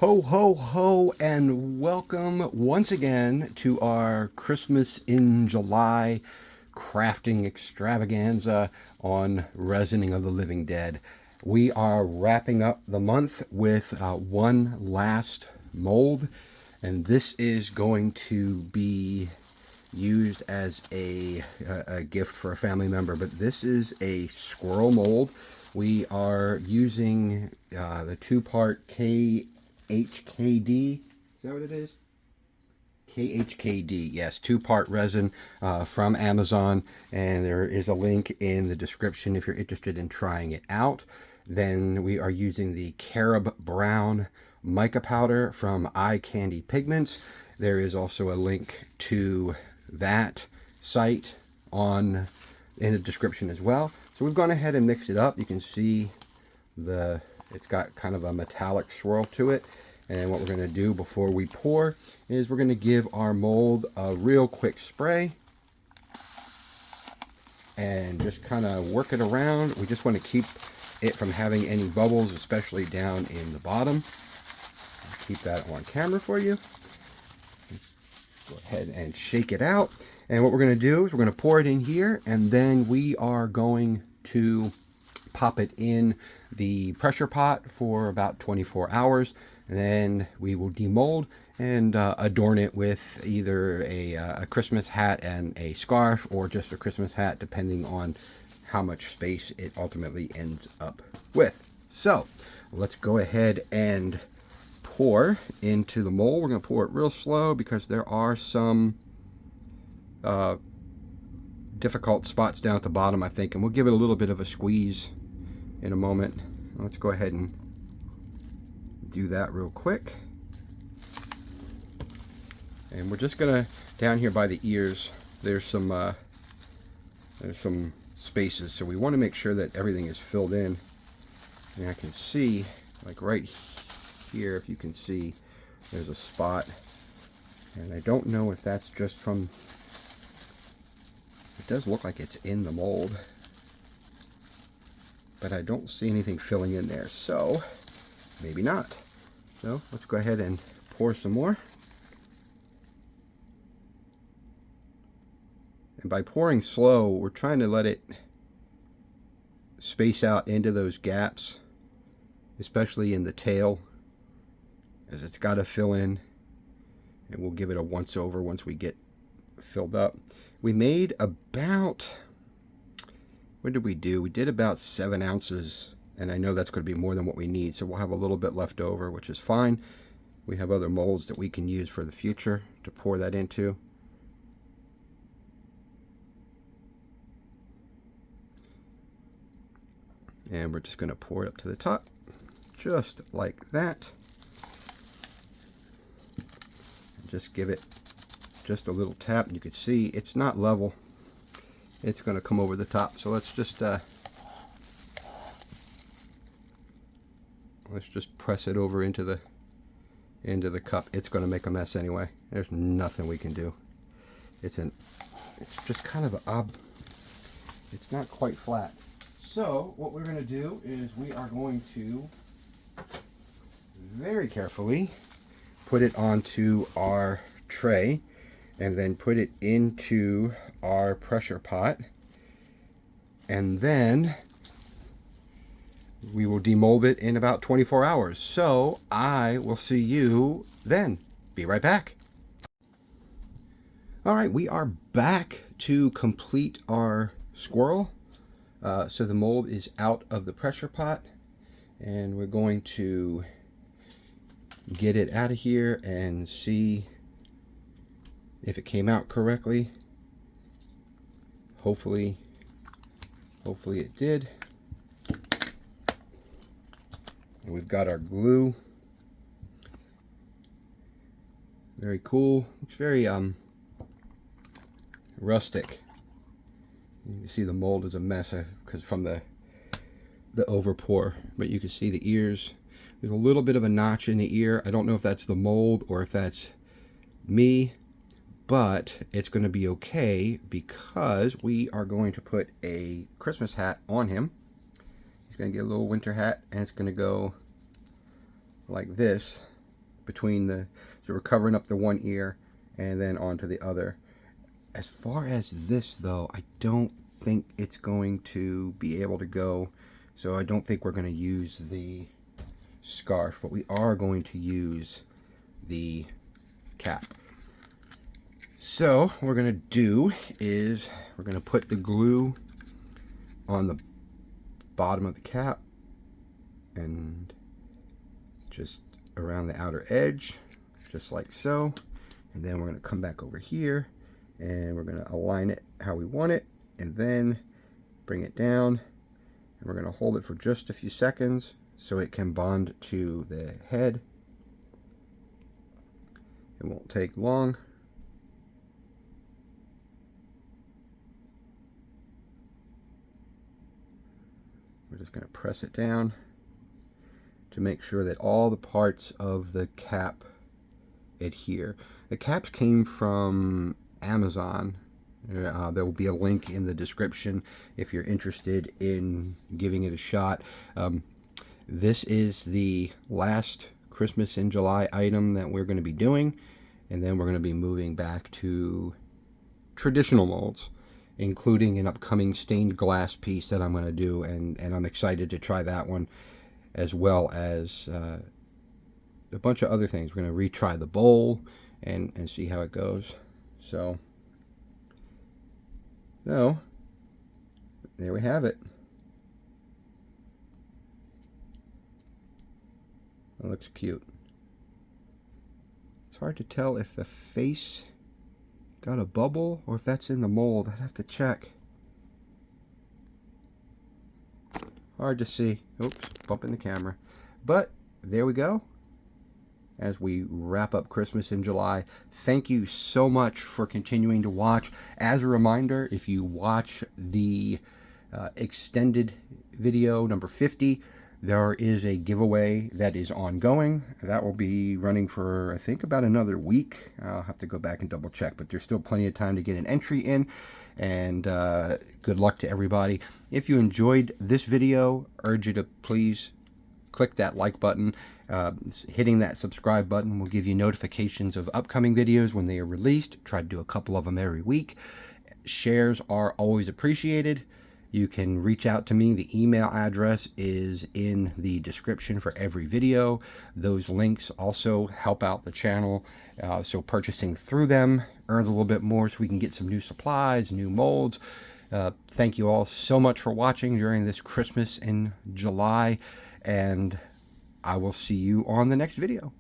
Ho, ho, ho, and welcome once again to our Christmas in July crafting extravaganza on Resining of the Living Dead. We are wrapping up the month with one last mold, and this is going to be used as a gift for a family member, but this is a squirrel mold. We are using the two-part KHKD. Is that what it is? KHKD, yes, two-part resin from Amazon, and there is a link in the description if you're interested in trying it out. Then we are using the carob brown mica powder from Candy Pigments. There is also a link to that site in the description as well. So we've gone ahead and mixed it up. You can see it's got kind of a metallic swirl to it. And what we're going to do before we pour is we're going to give our mold a real quick spray and just kind of work it around. We just want to keep it from having any bubbles, especially down in the bottom. I'll keep that on camera for you. Go ahead and shake it out. And what we're going to do is we're going to pour it in here, and then we are going to pop it in the pressure pot for about 24 hours. And then we will demold and adorn it with either a Christmas hat and a scarf, or just a Christmas hat, depending on how much space it ultimately ends up with. So let's go ahead and pour into the mold. We're going to pour it real slow because there are some difficult spots down at the bottom, I think, and we'll give it a little bit of a squeeze in a moment. Let's go ahead and do that real quick. And we're just gonna, down here by the ears, there's some spaces, so we want to make sure that everything is filled in. And I can see, like right here, if you can see, there's a spot, and I don't know if that's just from, it does look like it's in the mold, but I don't see anything filling in there, so maybe not. So let's go ahead and pour some more. And by pouring slow, we're trying to let it space out into those gaps, especially in the tail, as it's got to fill in. And we'll give it a once over once we get filled up. We made about, what did we do? We did about 7 ounces, and I know that's going to be more than what we need, so we'll have a little bit left over, which is fine. We have other molds that we can use for the future to pour that into. And we're just going to pour it up to the top, just like that. Just give it just a little tap. You can see it's not level. It's going to come over the top. So let's just press it over into the cup. It's going to make a mess anyway. There's nothing we can do. It's just kind of it's not quite flat. So what we're going to do is we are going to very carefully put it onto our tray, and then put it into our pressure pot, and then we will demold it in about 24 hours. So I will see you then. Be right back. All right, we are back to complete our squirrel. So the mold is out of the pressure pot, and we're going to get it out of here and see if it came out correctly. Hopefully it did. And we've got our glue. Very cool. It's very rustic. You see the mold is a mess because from the over pour, but you can see the ears. There's a little bit of a notch in the ear. I don't know if that's the mold or if that's me, but it's going to be okay because we are going to put a Christmas hat on him. He's going to get a little winter hat, and it's going to go like this. between the, so we're covering up the one ear and then onto the other. As far as this though, I don't think it's going to be able to go, so I don't think we're going to use the scarf, but we are going to use the cap. So what we're going to do is we're going to put the glue on the bottom of the cap and just around the outer edge, just like so. And then we're going to come back over here and we're going to align it how we want it, and then bring it down, and we're going to hold it for just a few seconds so it can bond to the head. It won't take long. We're just going to press it down to make sure that all the parts of the cap adhere. The caps came from Amazon. There will be a link in the description if you're interested in giving it a shot. This is the last Christmas in July item that we're going to be doing, and then we're going to be moving back to traditional molds, including an upcoming stained glass piece that I'm going to do, and I'm excited to try that one, as well as a bunch of other things. We're going to retry the bowl and see how it goes. So there we have it. It looks cute. It's hard to tell if the face got a bubble or if that's in the mold. I'd have to check. Hard to see. Oops, bumping the camera. But there we go. As we wrap up Christmas in July, thank you so much for continuing to watch. As a reminder, if you watch the extended video number 50, there is a giveaway that is ongoing. That will be running for, I think, about another week. I'll have to go back and double check, but there's still plenty of time to get an entry in. And good luck to everybody. If you enjoyed this video, I urge you to please click that like button. Hitting that subscribe button will give you notifications of upcoming videos when they are released. Try to do a couple of them every week. Shares are always appreciated. You can reach out to me. The email address is in the description for every video. Those links also help out the channel, so purchasing through them earns a little bit more so we can get some new supplies, new molds. Thank you all so much for watching during this Christmas in July, and I will see you on the next video.